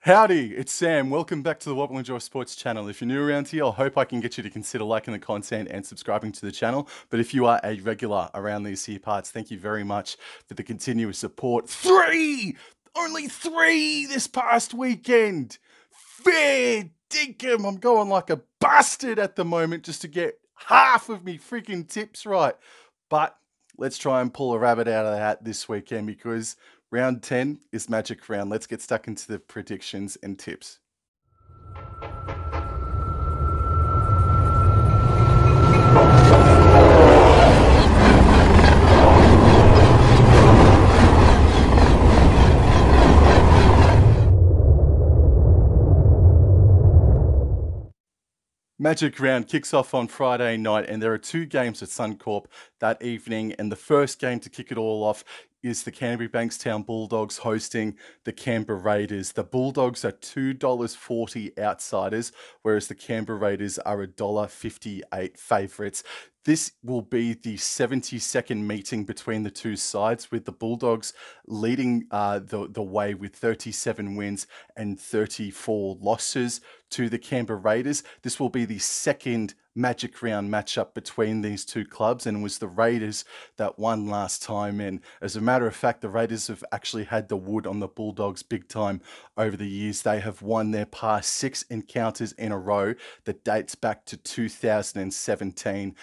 Howdy, it's Sam. Welcome back to the Wobble Enjoy Sports channel. If you're new around here, I hope I can get you to consider liking the content and subscribing to the channel. But if you are a regular around these here parts, thank you very much for the continuous support. Only three this past weekend! Fair dinkum! I'm going like a bastard at the moment just to get half of me freaking tips right. But let's try and pull a rabbit out of the hat this weekend because round 10 is magic round. Let's get stuck into the predictions and tips. Magic Round kicks off on Friday night, and there are two games at Suncorp that evening. And the first game to kick it all off is the Canterbury Bankstown Bulldogs hosting the Canberra Raiders. The Bulldogs are $2.40 outsiders, whereas the Canberra Raiders are $1.58 favourites. This will be the 72nd meeting between the two sides, with the Bulldogs leading the way with 37 wins and 34 losses to the Canberra Raiders. This will be the second Magic Round matchup between these two clubs, and it was the Raiders that won last time. And as a matter of fact, the Raiders have actually had the wood on the Bulldogs big time over the years. They have won their past 6 encounters in a row that dates back to 2017.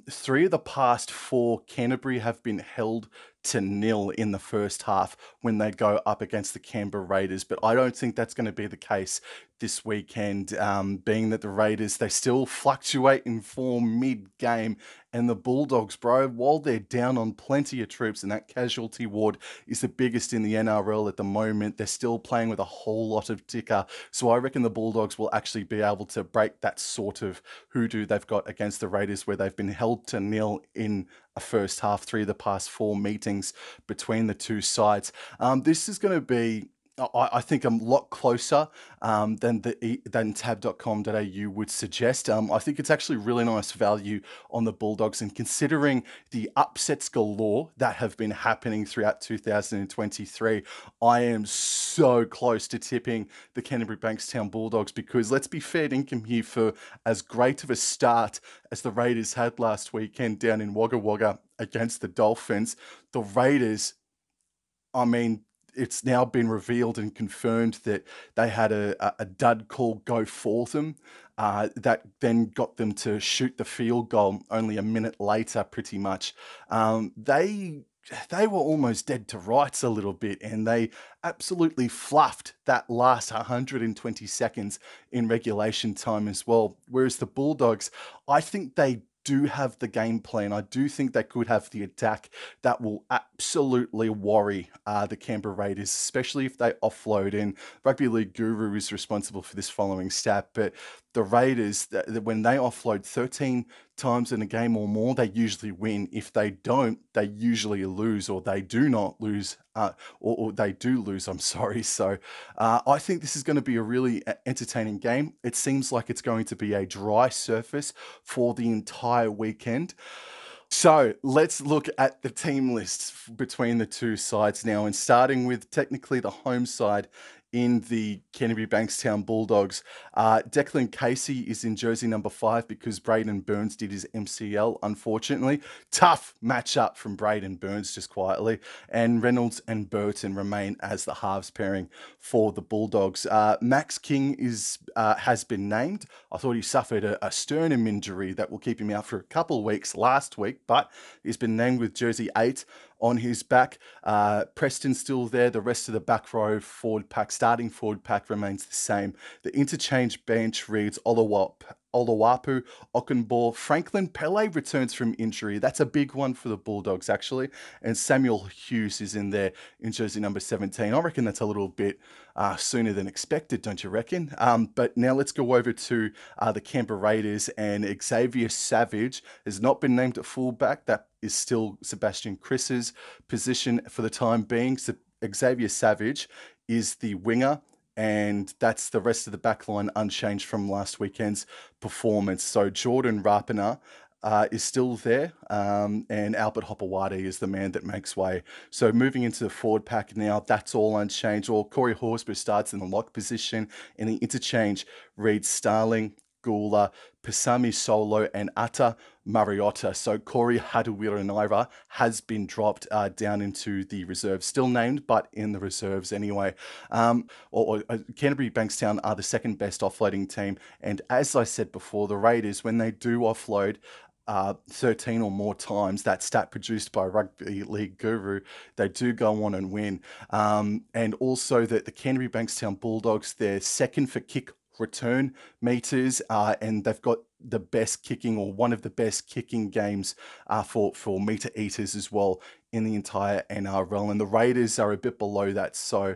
3 of the past 4, Canterbury have been held to nil in the first half when they go up against the Canberra Raiders. But I don't think that's going to be the case this weekend, being that the Raiders, they still fluctuate in form mid-game, and the Bulldogs, bro, while they're down on plenty of troops, and that casualty ward is the biggest in the NRL at the moment, they're still playing with a whole lot of ticker. So I reckon the Bulldogs will actually be able to break that sort of hoodoo they've got against the Raiders, where they've been held to nil in a first half, 3 of the past 4 meetings between the two sides. This is going to be, I think, a lot closer than tab.com.au would suggest. I think it's actually really nice value on the Bulldogs, and considering the upsets galore that have been happening throughout 2023, I am so close to tipping the Canterbury Bankstown Bulldogs, because let's be fair dinkum here, for as great of a start as the Raiders had last weekend down in Wagga Wagga against the Dolphins, the Raiders, I mean, it's now been revealed and confirmed that they had a dud call go for them, that then got them to shoot the field goal only a minute later, pretty much. They were almost dead to rights a little bit, and they absolutely fluffed that last 120 seconds in regulation time as well. Whereas the Bulldogs, I think they do have the game plan. I do think they could have the attack that will absolutely worry the Canberra Raiders, especially if they offload. And Rugby League Guru is responsible for this following stat, but the Raiders, when they offload 13 times in a game or more, they usually win. If they don't, they usually lose, or they do not lose, or they do lose, I'm sorry. So I think this is going to be a really entertaining game. It seems like it's going to be a dry surface for the entire weekend. So let's look at the team lists between the two sides now, and starting with technically the home side in the Canterbury Bankstown Bulldogs. Declan Casey is in jersey number 5 because Braden Burns did his MCL, unfortunately. Tough matchup from Braden Burns, just quietly. And Reynolds and Burton remain as the halves pairing for the Bulldogs. Max King has been named. I thought he suffered a sternum injury that will keep him out for a couple of weeks last week, but he's been named with jersey 8 on his back. Preston's still there. The rest of the back row forward pack, starting forward pack, remains the same. The interchange bench reads Oluwapu, Okunbor, Franklin Pele returns from injury. That's a big one for the Bulldogs, actually. And Samuel Hughes is in there in jersey number 17. I reckon that's a little bit sooner than expected, don't you reckon? But now let's go over to the Canberra Raiders, and Xavier Savage has not been named at fullback. That is still Sebastian Chris's position for the time being. So Xavier Savage is the winger, and that's the rest of the back line unchanged from last weekend's performance. So Jordan Rapana is still there, and Albert Hopewadi is the man that makes way. So moving into the forward pack now, that's all unchanged. Or Corey Horsburgh starts in the lock position. In the interchange, reads Starling, Gula, Pasami Solo, and Ata Mariotta. So Corey Haduwira has been dropped down into the reserves, still named, but in the reserves anyway. Canterbury Bankstown are the second best offloading team. And as I said before, the Raiders, when they do offload, 13 or more times, that stat produced by Rugby League Guru, they do go on and win. And also that the Canterbury Bankstown Bulldogs, they're second for kick return meters, and they've got the best kicking, or one of the best kicking games for meter eaters as well in the entire NRL. And the Raiders are a bit below that. So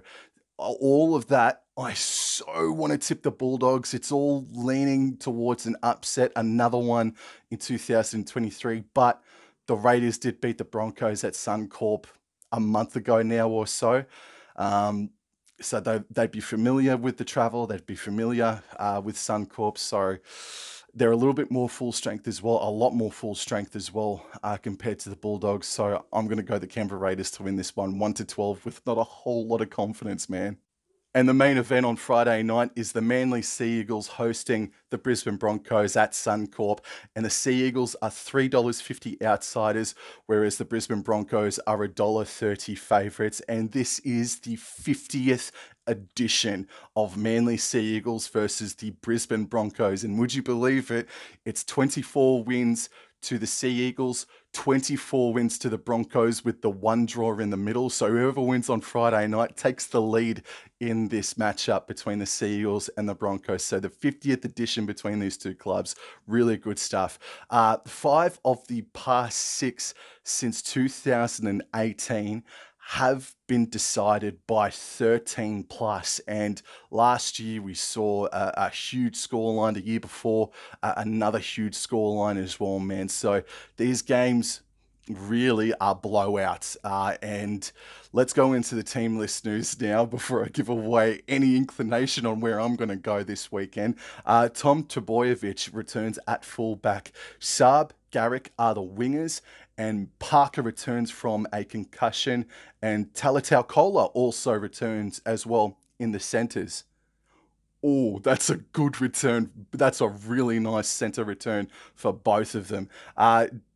all of that, I so want to tip the Bulldogs. It's all leaning towards an upset, another one in 2023. But the Raiders did beat the Broncos at Suncorp a month ago now or so. So they'd be familiar with the travel. They'd be familiar with Suncorp. So they're a little bit more full strength as well, a lot more full strength as well compared to the Bulldogs. So I'm going to go the Canberra Raiders to win this one, 1-12, with not a whole lot of confidence, man. And the main event on Friday night is the Manly Sea Eagles hosting the Brisbane Broncos at Suncorp. And the Sea Eagles are $3.50 outsiders, whereas the Brisbane Broncos are $1.30 favourites. And this is the 50th edition of Manly Sea Eagles versus the Brisbane Broncos. And would you believe it? It's 24 wins to the Sea Eagles, 24 wins to the Broncos, with the one draw in the middle. So whoever wins on Friday night takes the lead in this matchup between the Sea Eagles and the Broncos. So the 50th edition between these two clubs, really good stuff. 5 of the past 6 since 2018 have been decided by 13 plus. And last year we saw a huge scoreline. The year before, another huge scoreline as well, man. So these games really are blowouts. And let's go into the team list news now before I give away any inclination on where I'm going to go this weekend. Tom Trbojevic returns at fullback. Saab, Garrick are the wingers, and Parker returns from a concussion, and Talatau Kola also returns as well in the centres. Oh, that's a good return. That's a really nice centre return for both of them.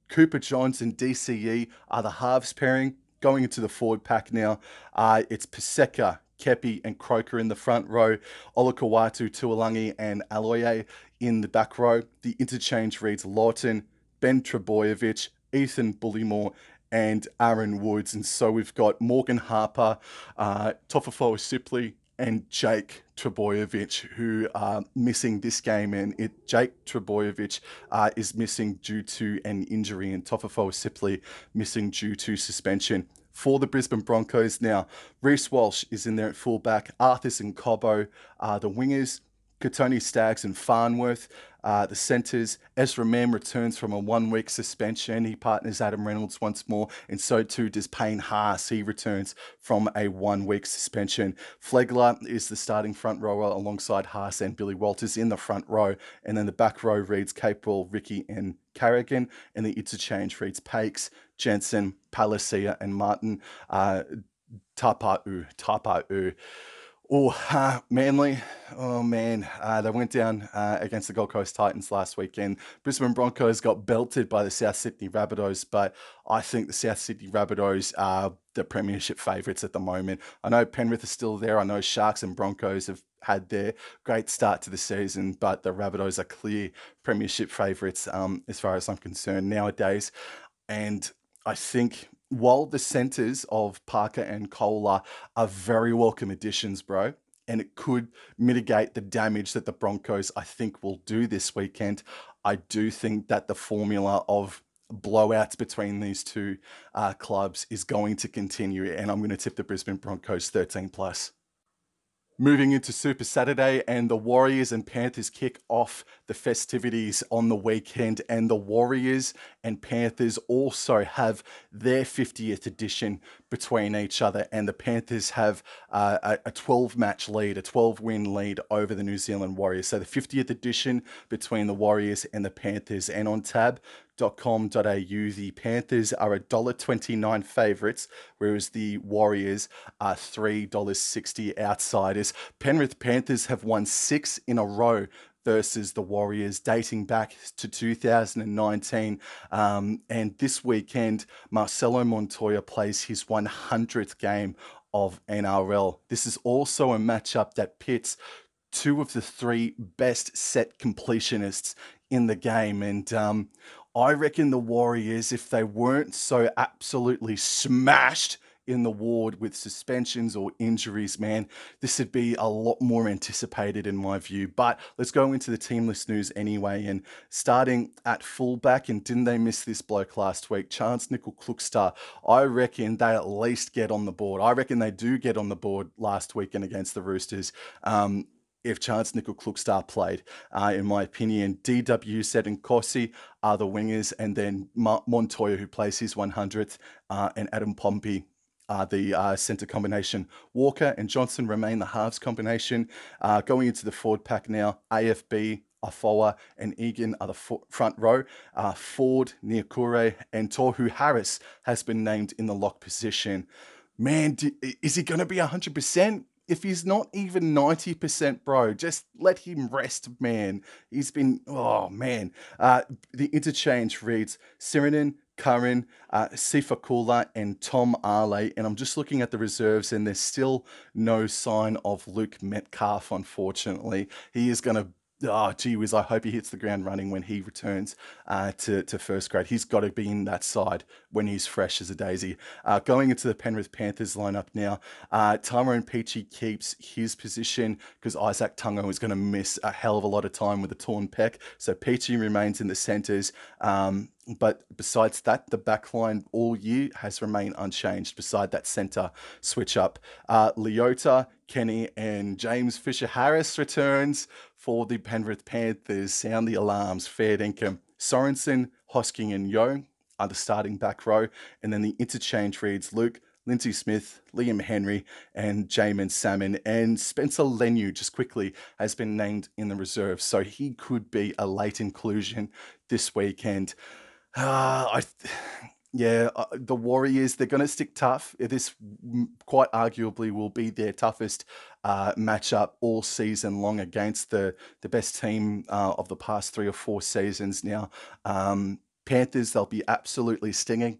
Cooper Johns and DCE are the halves pairing. Going into the forward pack now, it's Paseka, Kepi, and Croker in the front row. Olakawatu, Tuolangi, and Aloye in the back row. The interchange reads Lawton, Ben Trbojevic, Ethan Bullymore, and Aaron Woods. And so we've got Morgan Harper, Tofafoa Sipley, and Jake Trbojevic, who are missing this game. And Jake Trbojevic is missing due to an injury, and Tofafoa Sipley missing due to suspension. For the Brisbane Broncos now, Reece Walsh is in there at fullback. Arthurs and Cobbo are the wingers. Katoni Staggs and Farnworth, the centres. Ezra Mam returns from a 1-week suspension. He partners Adam Reynolds once more, and so too does Payne Haas. He returns from a 1-week suspension. Flegler is the starting front rower alongside Haas and Billy Walters in the front row, and then the back row reads Capewell, Ricky, and Carrigan, and the interchange reads Pakes, Jensen, Palacia, and Martin. Tapa'u. Oh, Manly. Oh, man. They went down against the Gold Coast Titans last weekend. Brisbane Broncos got belted by the South Sydney Rabbitohs, but I think the South Sydney Rabbitohs are the premiership favourites at the moment. I know Penrith is still there. I know Sharks and Broncos have had their great start to the season, but the Rabbitohs are clear premiership favourites as far as I'm concerned nowadays. And I think while the centres of Parker and Kola are very welcome additions, bro, and it could mitigate the damage that the Broncos, I think, will do this weekend, I do think that the formula of blowouts between these two clubs is going to continue, and I'm going to tip the Brisbane Broncos 13 plus. Moving into Super Saturday, and the Warriors and Panthers kick off the festivities on the weekend, and the Warriors and Panthers also have their 50th edition between each other, and the Panthers have a 12-match lead, a 12-win lead over the New Zealand Warriors. So the 50th edition between the Warriors and the Panthers. And on tab.com.au, the Panthers are $1.29 favourites, whereas the Warriors are $3.60 outsiders. Penrith Panthers have won 6 in a row versus the Warriors, dating back to 2019. And this weekend, Marcelo Montoya plays his 100th game of NRL. This is also a matchup that pits two of the three best set completionists in the game. And I reckon the Warriors, if they weren't so absolutely smashed in the ward with suspensions or injuries, man, this would be a lot more anticipated in my view. But let's go into the team list news anyway. And starting at fullback, and didn't they miss this bloke last week? Chance Nickel-Klokstad. I reckon they at least get on the board. I reckon they do get on the board last weekend against the Roosters. If Chance Nickel-Klokstad played, in my opinion. DW Set and Kossi are the wingers, and then Montoya, who plays his 100th, and Adam Pompey are the centre combination. Walker and Johnson remain the halves combination. Going into the forward pack now, AFB, Afoa and Egan are the front row. Ford, Niakure and Tohu Harris has been named in the lock position. Man, is he going to be 100%? If he's not even 90%, bro, just let him rest, man. He's been, oh, man. The interchange reads Sirinen, Curran, Sifakula, and Tom Arley. And I'm just looking at the reserves, and there's still no sign of Luke Metcalf, unfortunately. He is going to, oh, gee whiz, I hope he hits the ground running when he returns to first grade. He's got to be in that side when he's fresh as a daisy. Going into the Penrith Panthers lineup now, Tyrone Peachey keeps his position because Isaac Tungo is going to miss a hell of a lot of time with a torn pec. So Peachey remains in the centres. But besides that, the backline all year has remained unchanged beside that centre switch up. Leota, Kenny, and James Fisher-Harris returns for the Penrith Panthers. Sound the alarms, fair dinkum. Sorensen, Hosking, and Yo are the starting back row. And then the interchange reads Luke, Lindsay Smith, Liam Henry, and Jamin Salmon. And Spencer Leniu, just quickly, has been named in the reserve. So he could be a late inclusion this weekend. The Warriors, they're going to stick tough. This quite arguably will be their toughest matchup all season long against the best team of the past 3 or 4 seasons now. Panthers, they'll be absolutely stinging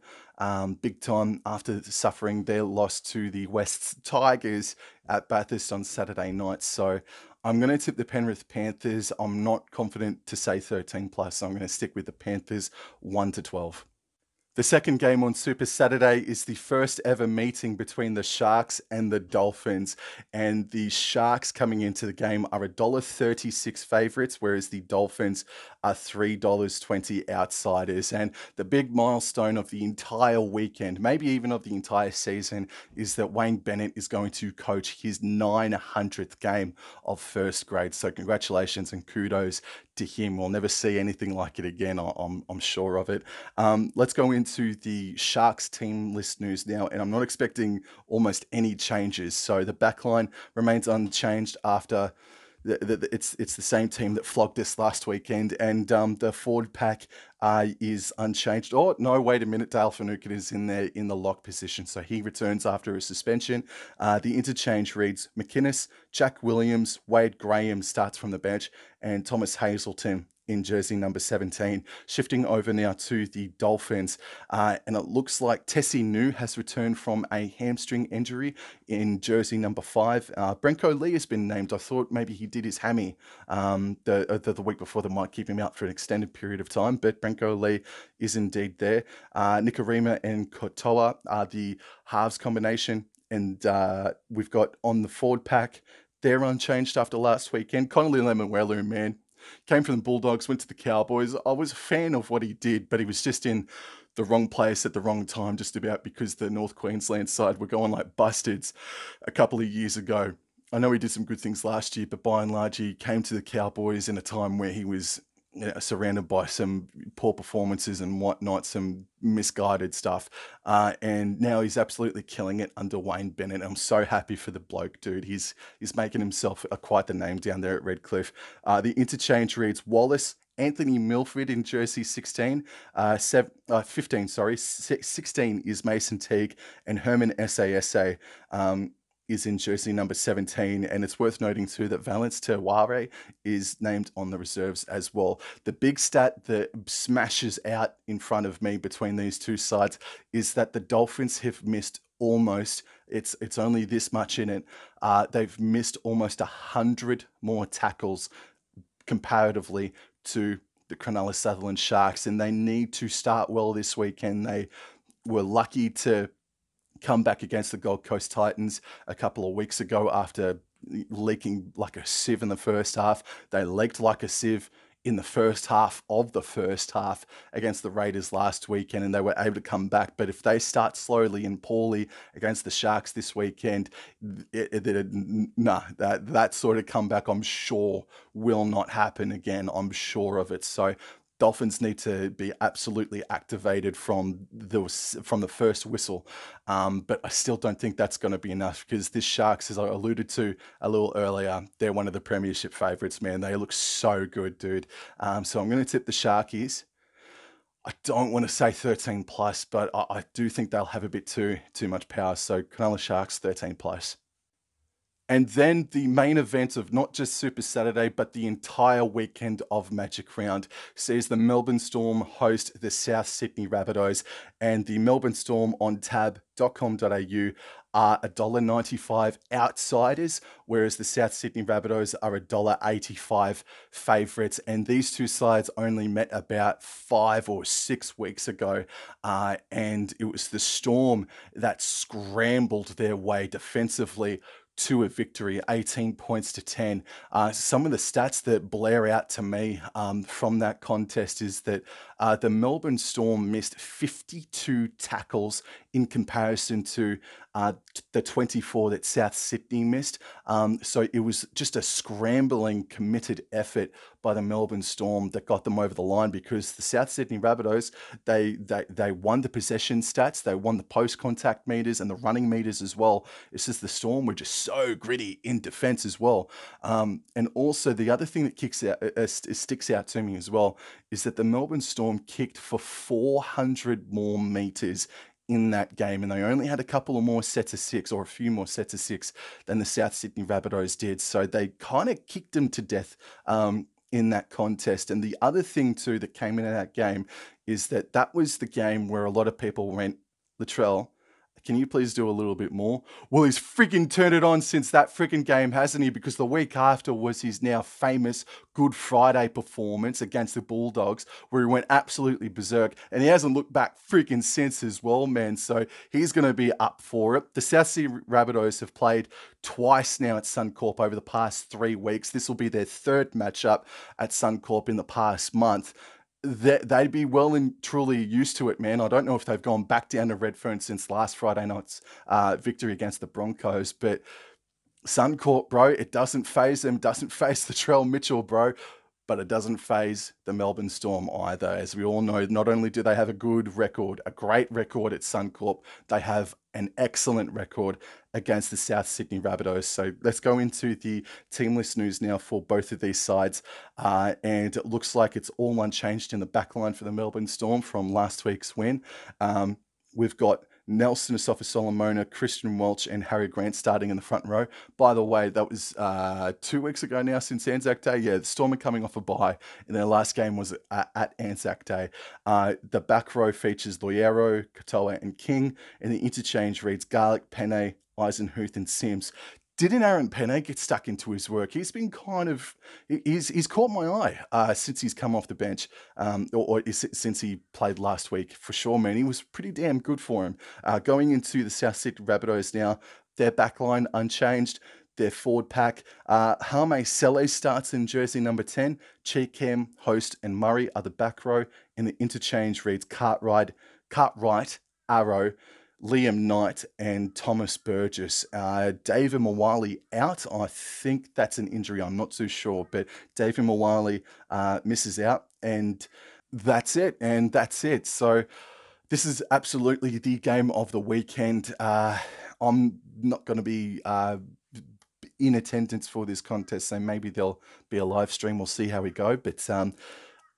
big time after suffering their loss to the West Tigers at Bathurst on Saturday night. So I'm going to tip the Penrith Panthers. I'm not confident to say 13 plus. So I'm going to stick with the Panthers 1-12. The second game on Super Saturday is the first ever meeting between the Sharks and the Dolphins. And the Sharks coming into the game are $1.36 favourites, whereas the Dolphins are $3.20 outsiders. And the big milestone of the entire weekend, maybe even of the entire season, is that Wayne Bennett is going to coach his 900th game of first grade. So congratulations and kudos to him. We'll never see anything like it again, I'm sure of it. Let's go into the Sharks team list news now, and I'm not expecting almost any changes. So the backline remains unchanged after it's the same team that flogged us last weekend, and the forward pack is unchanged. Oh no, wait a minute, Dale Finucane is in there in the lock position, so he returns after a suspension. The interchange reads McInnes, Jack Williams, Wade Graham starts from the bench, and Thomas Hazelton in jersey number 17. Shifting over now to the Dolphins, and it looks like Tessie New has returned from a hamstring injury in jersey number 5. Brenko Lee has been named. I thought maybe he did his hammy the week before. That might keep him out for an extended period of time, but Brenko Lee is indeed there. Nikorima and Kotoa are the halves combination, and we've got on the forward pack, they're unchanged after last weekend. Connolly Lemuelu, man, came from the Bulldogs, went to the Cowboys. I was a fan of what he did, but he was just in the wrong place at the wrong time, just about because the North Queensland side were going like bustards a couple of years ago. I know he did some good things last year, but by and large, he came to the Cowboys in a time where he was surrounded by some poor performances and whatnot, some misguided stuff. And now he's absolutely killing it under Wayne Bennett. I'm so happy for the bloke, dude. He's making himself quite the name down there at Redcliffe. The interchange reads Wallace, Anthony Milford in jersey 16, 15, sorry, 16 is Mason Teague, and Herman Sasa is in jersey number 17. And it's worth noting too that Valence Terware is named on the reserves as well. The big stat that smashes out in front of me between these two sides is that the Dolphins have missed almost, it's only this much in it, they've missed almost 100 more tackles comparatively to the Cronulla Sutherland Sharks, and they need to start well this weekend. They were lucky to come back against the Gold Coast Titans a couple of weeks ago after leaking like a sieve in the first half. They leaked like a sieve in the first half of the first half against the Raiders last weekend, and they were able to come back. But if they start slowly and poorly against the Sharks this weekend, that sort of comeback, I'm sure, will not happen again. I'm sure of it. So Dolphins need to be absolutely activated from the first whistle, but I still don't think that's going to be enough, because this Sharks, as I alluded to a little earlier, they're one of the premiership favourites, man. They look so good, dude. So I'm going to tip the Sharkies. I don't want to say 13 plus, but I do think they'll have a bit too much power. So Cronulla Sharks 13 plus. And then the main event of not just Super Saturday, but the entire weekend of Magic Round sees the Melbourne Storm host the South Sydney Rabbitohs, and the Melbourne Storm on tab.com.au are $1.95 outsiders, whereas the South Sydney Rabbitohs are $1.85 favourites. And these two sides only met about 5 or 6 weeks ago, and it was the Storm that scrambled their way defensively to a victory, 18 points to 10. Some of the stats that blare out to me from that contest is that the Melbourne Storm missed 52 tackles in comparison to the 24 that South Sydney missed. So it was just a scrambling, committed effort by the Melbourne Storm that got them over the line, because the South Sydney Rabbitohs, they won the possession stats, they won the post-contact meters and the running meters as well. It's just the Storm were just so gritty in defense as well. And also the other thing that sticks out to me as well is that the Melbourne Storm kicked for 400 more meters in that game, and they only had a couple of more sets of 6, or a few more sets of 6, than the South Sydney Rabbitohs did. So they kind of kicked them to death in that contest. And the other thing too that came into that game is that was the game where a lot of people went, Latrell, can you please do a little bit more? Well, he's freaking turned it on since that freaking game, hasn't he? Because the week after was his now famous Good Friday performance against the Bulldogs, where he went absolutely berserk, and he hasn't looked back freaking since as well, man. So he's going to be up for it. The South Sea Rabbitohs have played twice now at Suncorp over the past 3 weeks. This will be their third matchup at Suncorp in the past month. They'd be well and truly used to it, man. I don't know if they've gone back down to Redfern since last Friday night's victory against the Broncos, but Suncorp, bro, it doesn't phase them, doesn't phase the Latrell Mitchell, bro, but it doesn't phase the Melbourne Storm either. As we all know, not only do they have a good record, a great record at Suncorp, they have an excellent record against the South Sydney Rabbitohs. So let's go into the team list news now for both of these sides. And it looks like it's all unchanged in the backline for the Melbourne Storm from last week's win. We've got Nelson Asofa-Solomona, Christian Welch, and Harry Grant starting in the front row. By the way, that was 2 weeks ago now since Anzac Day. Yeah, the Storm are coming off a bye, and their last game was at Anzac Day. The back row features Loiero, Katoa, and King, and the interchange reads Garlick, Penne, Eisenhuth, and Sims. Didn't Aaron Penne get stuck into his work? He's been he's caught my eye since he's come off the bench, or since he played last week, for sure, man. He was pretty damn good for him. Going into the South Sydney Rabbitohs now, their backline unchanged. Their forward pack, Hame Sele starts in jersey number 10. Cheekham, Host, and Murray are the back row. And the interchange reads Cartwright, Arrow, Liam Knight and Thomas Burgess. David Mawali out. I think that's an injury. I'm not too sure, but David Mawali misses out, and that's it. And that's it. So this is absolutely the game of the weekend. I'm not going to be in attendance for this contest, so maybe there'll be a live stream. We'll see how we go. But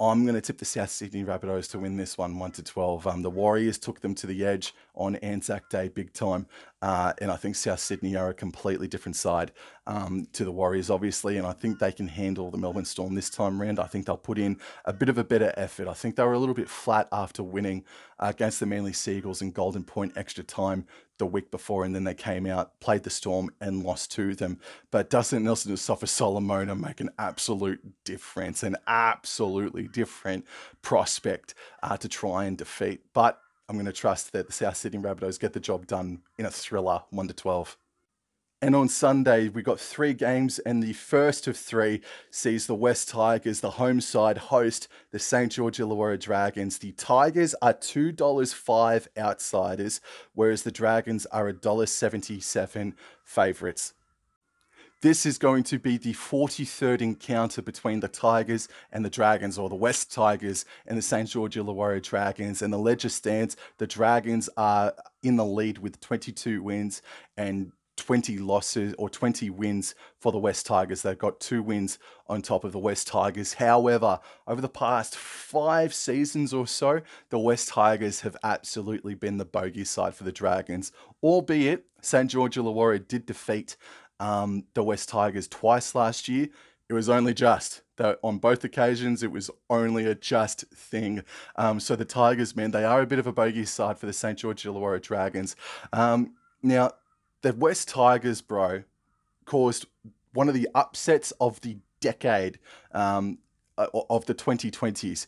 I'm going to tip the South Sydney Rabbitohs to win this one 1-12. The Warriors took them to the edge on Anzac Day big time. And I think South Sydney are a completely different side to the Warriors, obviously. And I think they can handle the Melbourne Storm this time round. I think they'll put in a bit of a better effort. I think they were a little bit flat after winning against the Manly Seagulls in Golden Point extra time the week before, and then they came out, played the Storm, and lost to them. But Dustin Nelson and Sofa Solomona make an absolute difference, an absolutely different prospect to try and defeat. But I'm going to trust that the South Sydney Rabbitohs get the job done in a thriller, 1-12. And on Sunday, we got 3 games, and the first of 3 sees the West Tigers, the home side, host the St. George Illawarra Dragons. The Tigers are $2.05 outsiders, whereas the Dragons are $1.77 favourites. This is going to be the 43rd encounter between the Tigers and the Dragons, or the West Tigers and the St. George Illawarra Dragons. And the ledger stands, the Dragons are in the lead with 22 wins and 20 losses, or 20 wins for the West Tigers. They've got 2 wins on top of the West Tigers. However, over the past 5 seasons or so, the West Tigers have absolutely been the bogey side for the Dragons, albeit St. George Illawarra did defeat the West Tigers twice last year. It was only just. On both occasions, it was only a just thing. So the Tigers, man, they are a bit of a bogey side for the St. George Illawarra Dragons. Now, the West Tigers, bro, caused one of the upsets of the decade, of the 2020s.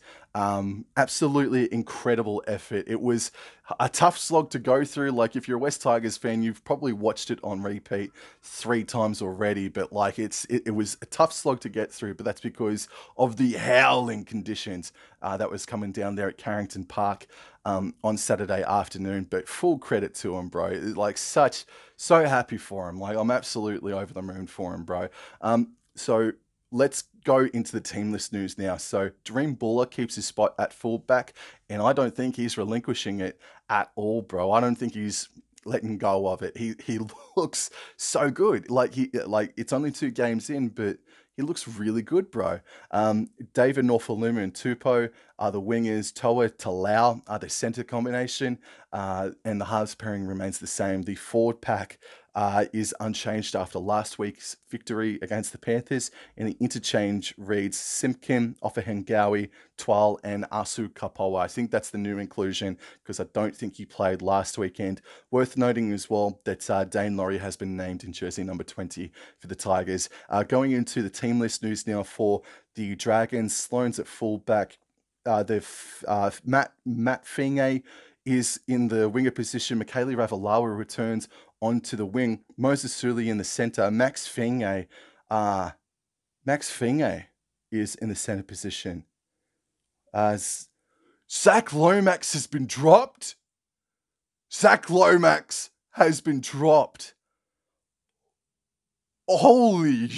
Absolutely incredible effort. It was a tough slog to go through. Like, if you're a West Tigers fan, you've probably watched it on repeat 3 times already, but like it was a tough slog to get through, but that's because of the howling conditions that was coming down there at Carrington Park on Saturday afternoon. But full credit to him, bro. Like, so happy for him. Like, I'm absolutely over the moon for him, bro. So let's go into the team list news now. So Dream Buller keeps his spot at fullback, and I don't think he's relinquishing it at all, bro. I don't think he's letting go of it. He looks so good. Like it's only 2 games in, but he looks really good, bro. David Norfoluma and Tupou are the wingers. Toa Talau are the centre combination, and the halves pairing remains the same. The forward pack is unchanged after last week's victory against the Panthers, and the interchange reads Simpkin, Offahengawi, Twal, and Asu Kapoa. I think that's the new inclusion because I don't think he played last weekend. Worth noting as well that Dane Laurie has been named in jersey number 20 for the Tigers. Going into the team list news now for the Dragons, Sloane's at fullback. Matt Finge is in the winger position. Michaeli Ravalawa returns onto the wing. Moses Suli in the centre. Max Finge is in the centre position. Zach Lomax has been dropped. Zach Lomax has been dropped. Holy...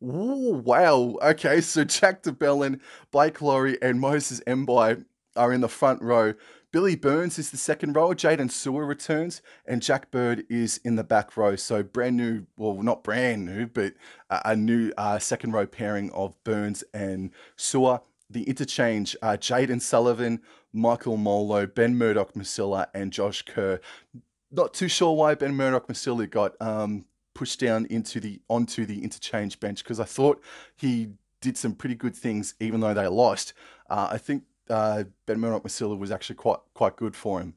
Ooh, wow. Okay, so Jack DeBellin, Blake Laurie, and Moses Mbai are in the front row. Billy Burns is the second row. Jaden Sewer returns, and Jack Bird is in the back row. So brand new, well, not brand new, but a new second row pairing of Burns and Sewer. The interchange, Jaden Sullivan, Michael Molo, Ben Murdoch-Masila, and Josh Kerr. Not too sure why Ben Murdoch-Masila got pushed down onto the interchange bench, because I thought he did some pretty good things even though they lost. I think Ben Murdoch-Masila was actually quite good for him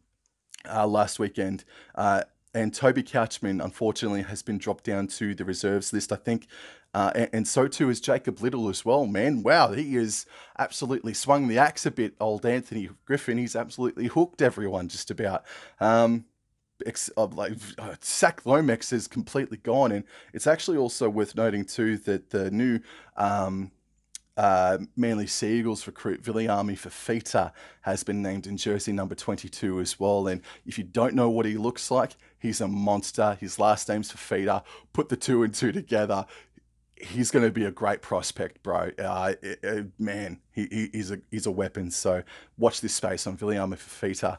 last weekend. And Toby Couchman, unfortunately, has been dropped down to the reserves list, I think. And so too is Jacob Little as well, man. Wow, he has absolutely swung the axe a bit, old Anthony Griffin. He's absolutely hooked everyone just about. Zach Lomax is completely gone, and it's actually also worth noting too that the new Manly Sea Eagles recruit Viliami Fafita has been named in jersey number 22 as well. And if you don't know what he looks like, he's a monster. His last name's Fafita. Put the two and two together. He's going to be a great prospect, bro. Man, he's a weapon. So watch this space on Viliami Fafita.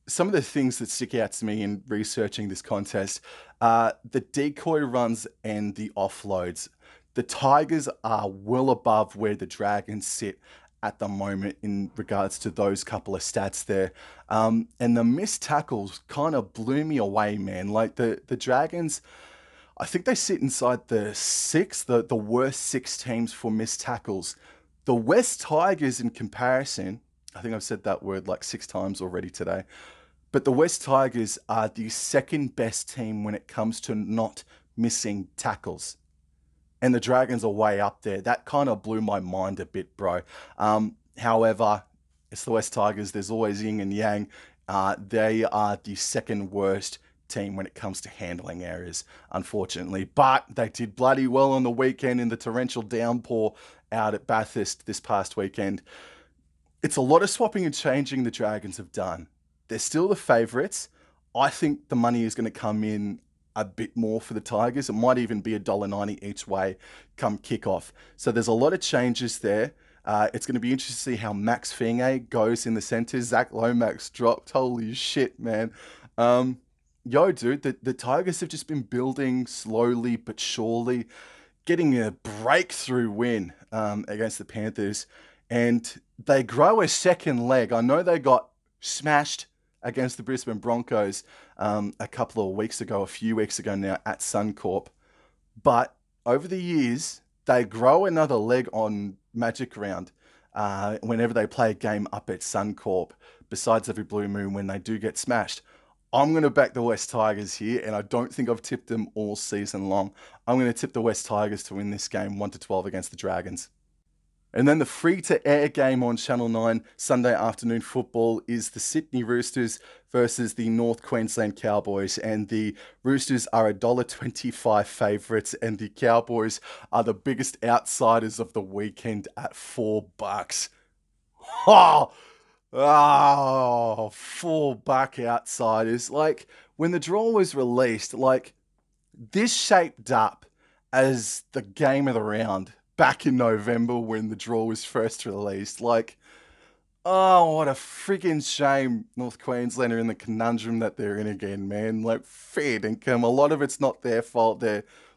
Some of the things that stick out to me in researching this contest, the decoy runs and the offloads. The Tigers are well above where the Dragons sit at the moment in regards to those couple of stats there. And the missed tackles kind of blew me away, man. Like the Dragons, I think they sit inside the sixth, the worst six teams for missed tackles. The West Tigers, in comparison, I think I've said that word like 6 times already today. But the West Tigers are the second best team when it comes to not missing tackles. And the Dragons are way up there. That kind of blew my mind a bit, bro. However, it's the West Tigers. There's always yin and yang. They are the second worst team when it comes to handling errors, unfortunately. But they did bloody well on the weekend in the torrential downpour out at Bathurst this past weekend. It's a lot of swapping and changing the Dragons have done. They're still the favourites. I think the money is going to come in a bit more for the Tigers. It might even be $1.90 each way come kickoff. So there's a lot of changes there. It's going to be interesting to see how Max Fingay goes in the centres. Zach Lomax dropped. Holy shit, man. Dude, the Tigers have just been building slowly but surely, getting a breakthrough win against the Panthers. And they grow a second leg. I know they got smashed against the Brisbane Broncos a couple of weeks ago, a few weeks ago now at Suncorp. But over the years, they grow another leg on Magic Round whenever they play a game up at Suncorp, besides every blue moon when they do get smashed. I'm going to back the West Tigers here, and I don't think I've tipped them all season long. I'm going to tip the West Tigers to win this game 1-12 against the Dragons. And then the free-to-air game on Channel 9 Sunday afternoon football is the Sydney Roosters versus the North Queensland Cowboys. And the Roosters are $1.25 favourites, and the Cowboys are the biggest outsiders of the weekend at $4. Oh, $4 outsiders. Like, when the draw was released, like, this shaped up as the game of the round back in November when the draw was first released. Like, oh, what a freaking shame North Queensland are in the conundrum that they're in again, man. Like, fair income. A lot of it's not their fault.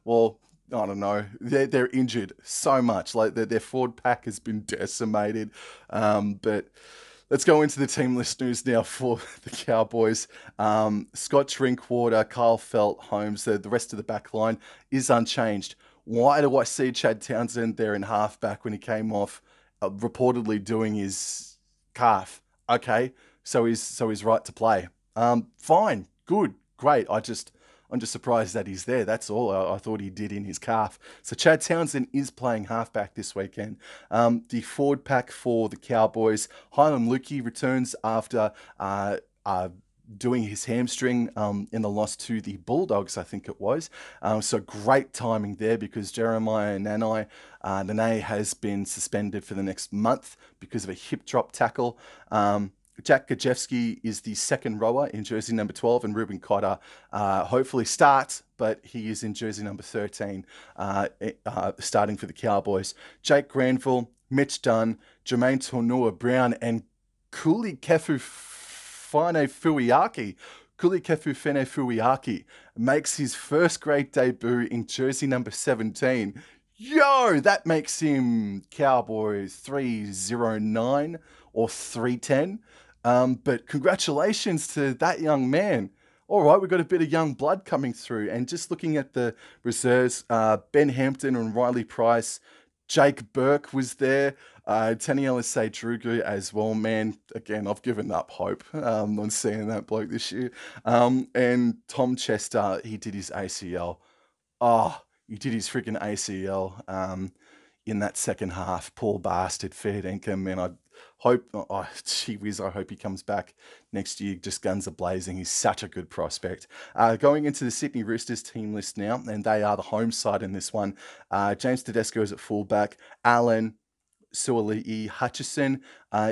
Well, I don't know. They're injured so much. Like, their forward pack has been decimated. But let's go into the team list news now for the Cowboys. Scott Drinkwater, Kyle Felt, Holmes, the rest of the back line is unchanged. Why do I see Chad Townsend there in halfback when he came off reportedly doing his calf? Okay, so he's right to play. Fine, good, great. I'm just surprised that he's there. That's all. I thought he did in his calf. So Chad Townsend is playing halfback this weekend. The forward pack for the Cowboys, Heilum Luki returns after doing his hamstring in the loss to the Bulldogs, I think it was. So great timing there because Jeremiah Nene has been suspended for the next month because of a hip drop tackle. Jack Gajewski is the second rower in jersey number 12, and Ruben Cotter hopefully starts, but he is in jersey number 13, starting for the Cowboys. Jake Granville, Mitch Dunn, Jermaine To'unua-Brown, and Kuli Kefu-Fene-Fuiaki makes his first grade debut in jersey number 17. Yo, that makes him Cowboys 309 or 310. But congratulations to that young man. All right, we've got a bit of young blood coming through. And just looking at the reserves, Ben Hampton and Riley Price, Jake Burke was there. Taniela Drugu as well, man. Again, I've given up hope on seeing that bloke this year. And Tom Chester, he did his ACL. Oh, he did his freaking ACL in that second half. Poor bastard, fair dinkum, man. hope, oh, gee whiz, I hope he comes back next year, just guns are blazing. He's such a good prospect. Going into the Sydney Roosters team list now, and they are the home side in this one. James Tedesco is at fullback. Allen, Suoli'i Hutchison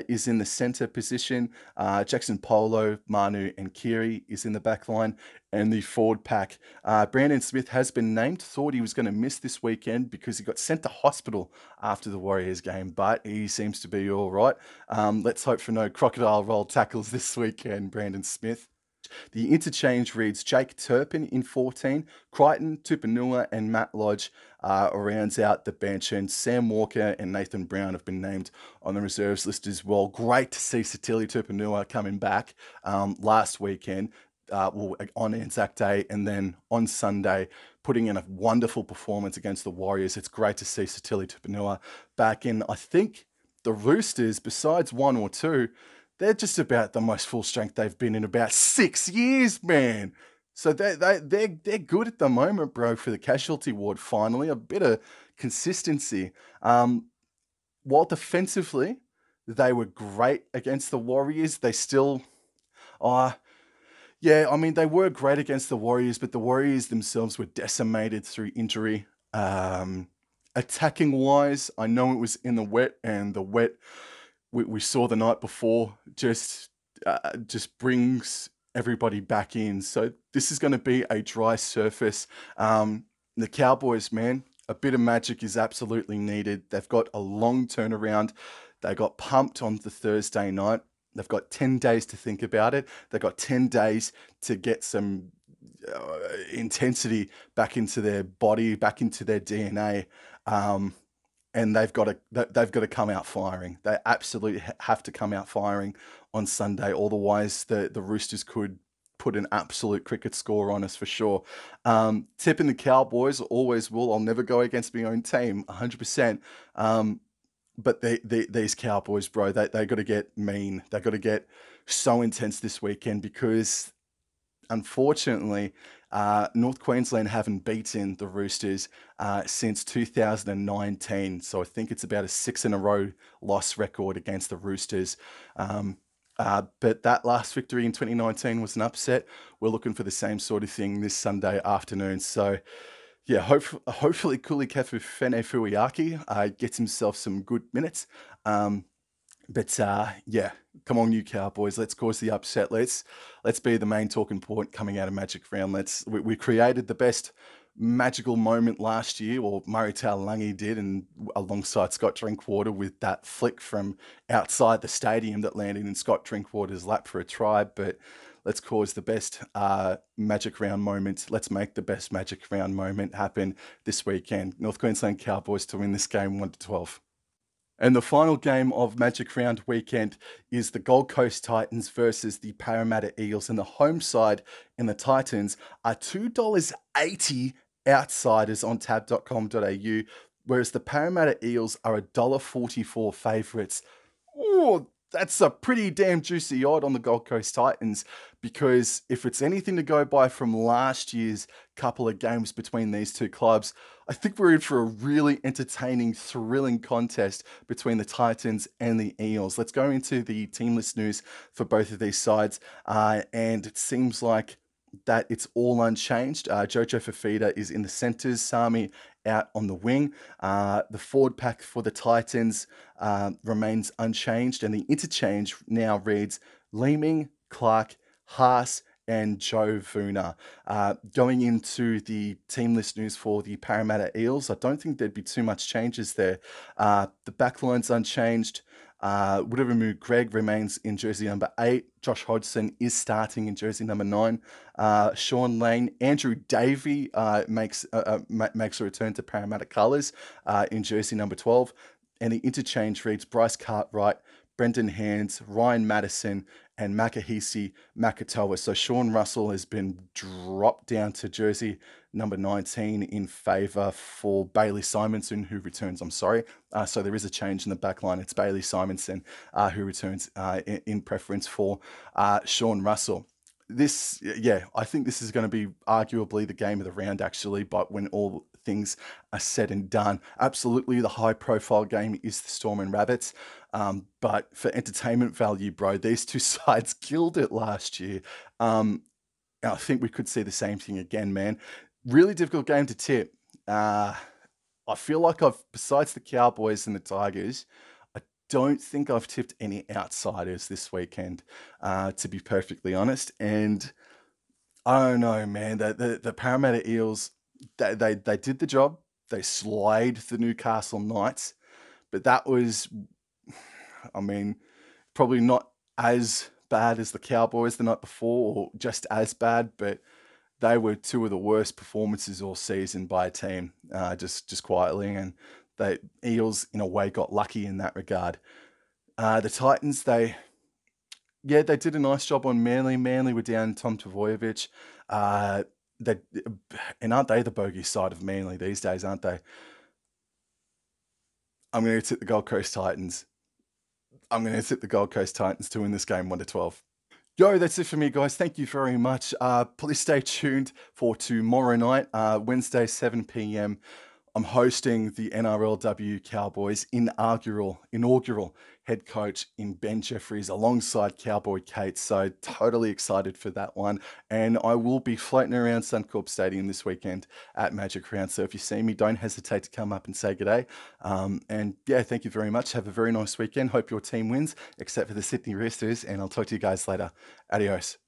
is in the centre position. Jackson Polo, Manu, and Kiri is in the back line. And the forward pack, Brandon Smith has been named. Thought he was going to miss this weekend because he got sent to hospital after the Warriors game, but he seems to be all right. Let's hope for no crocodile roll tackles this weekend, Brandon Smith. The interchange reads Jake Turpin in 14, Crichton, Tupanua, and Matt Lodge rounds out the bench, and Sam Walker and Nathan Brown have been named on the reserves list as well. Great to see Satili Tupanua coming back last weekend. On Anzac Day and then on Sunday, putting in a wonderful performance against the Warriors. It's great to see Satili Tupanua back in. I think the Roosters, besides one or two, they're just about the most full strength they've been in about 6 years, man. So they're good at the moment, bro, for the casualty ward. Finally, a bit of consistency. While defensively, they were great against the Warriors. They still, yeah, I mean, they were great against the Warriors, but the Warriors themselves were decimated through injury. Attacking wise, I know it was in the wet, and the wet we saw the night before just brings everybody back in. So this is going to be a dry surface. The Cowboys, man, a bit of magic is absolutely needed. They've got a long turnaround. They got pumped on the Thursday night. They've got 10 days to think about it. They've got 10 days to get some intensity back into their body, back into their DNA. And they've got to come out firing. They absolutely have to come out firing on Sunday. Otherwise, the Roosters could put an absolute cricket score on us for sure. Tipping the Cowboys, always will. I'll never go against my own team, 100%. But these Cowboys, bro, they got to get mean. They got to get so intense this weekend because, unfortunately, North Queensland haven't beaten the Roosters since 2019. So I think it's about a 6 in a row loss record against the Roosters. But that last victory in 2019 was an upset. We're looking for the same sort of thing this Sunday afternoon. So yeah, hopefully Kulikefu Fene-Fuiaki gets himself some good minutes. But yeah, come on, you Cowboys. Let's cause the upset. Let's be the main talking point coming out of Magic Round. We created the best magical moment last year, or Murray Taulagi did, and alongside Scott Drinkwater with that flick from outside the stadium that landed in Scott Drinkwater's lap for a try. But let's cause the best Magic Round moment. Let's make the best Magic Round moment happen this weekend. North Queensland Cowboys to win this game 1-12. And the final game of Magic Round weekend is the Gold Coast Titans versus the Parramatta Eels. And the home side in the Titans are $2.80 outsiders on tab.com.au, whereas the Parramatta Eels are $1.44 favourites. Oh, that's a pretty damn juicy odd on the Gold Coast Titans, because if it's anything to go by from last year's couple of games between these two clubs, I think we're in for a really entertaining, thrilling contest between the Titans and the Eels. Let's go into the team list news for both of these sides, and it seems like that it's all unchanged. Jojo Fafita is in the centres, Sami out on the wing. The forward pack for the Titans remains unchanged, and the interchange now reads Leeming, Clark, Haas, and Joe Vuna. Going into the team list news for the Parramatta Eels, I don't think there'd be too much changes there. The backline's unchanged. Wiremu Greg remains in jersey number 8. Josh Hodgson is starting in jersey number 9. Sean Lane, Andrew Davey makes a return to Parramatta colours in jersey number 12. And the interchange reads Bryce Cartwright, Brendan Hands, Ryan Madison, and Makahisi Makatoa. So Sean Russell has been dropped down to jersey number 19 in favour for Bailey Simonson, who returns, so there is a change in the back line. It's Bailey Simonson who returns in preference for Sean Russell. I think this is going to be arguably the game of the round, actually, but when all things are said and done. Absolutely, the high-profile game is the Storm and Rabbits, but for entertainment value, bro, these two sides killed it last year. And I think we could see the same thing again, man. Really difficult game to tip. I feel like besides the Cowboys and the Tigers, I don't think I've tipped any outsiders this weekend, to be perfectly honest. And I don't know, man. The Parramatta Eels, they did the job. They slayed the Newcastle Knights, but that was, I mean, probably not as bad as the Cowboys the night before, or just as bad, but they were two of the worst performances all season by a team, just quietly. And the Eels, in a way, got lucky in that regard. The Titans, they did a nice job on Manly. Manly were down Tom Tavoyevich. They and aren't they the bogey side of Manly these days, aren't they? I'm going to tip the Gold Coast Titans. I'm going to tip the Gold Coast Titans to win this game 1-12. Yo, that's it for me, guys. Thank you very much. Please stay tuned for tomorrow night, Wednesday, 7 p.m. I'm hosting the NRLW Cowboys inaugural head coach in Ben Jeffries alongside Cowboy Kate. So totally excited for that one. And I will be floating around Suncorp Stadium this weekend at Magic Round. So if you see me, don't hesitate to come up and say g'day. And yeah, thank you very much. Have a very nice weekend. Hope your team wins, except for the Sydney Roosters. And I'll talk to you guys later. Adios.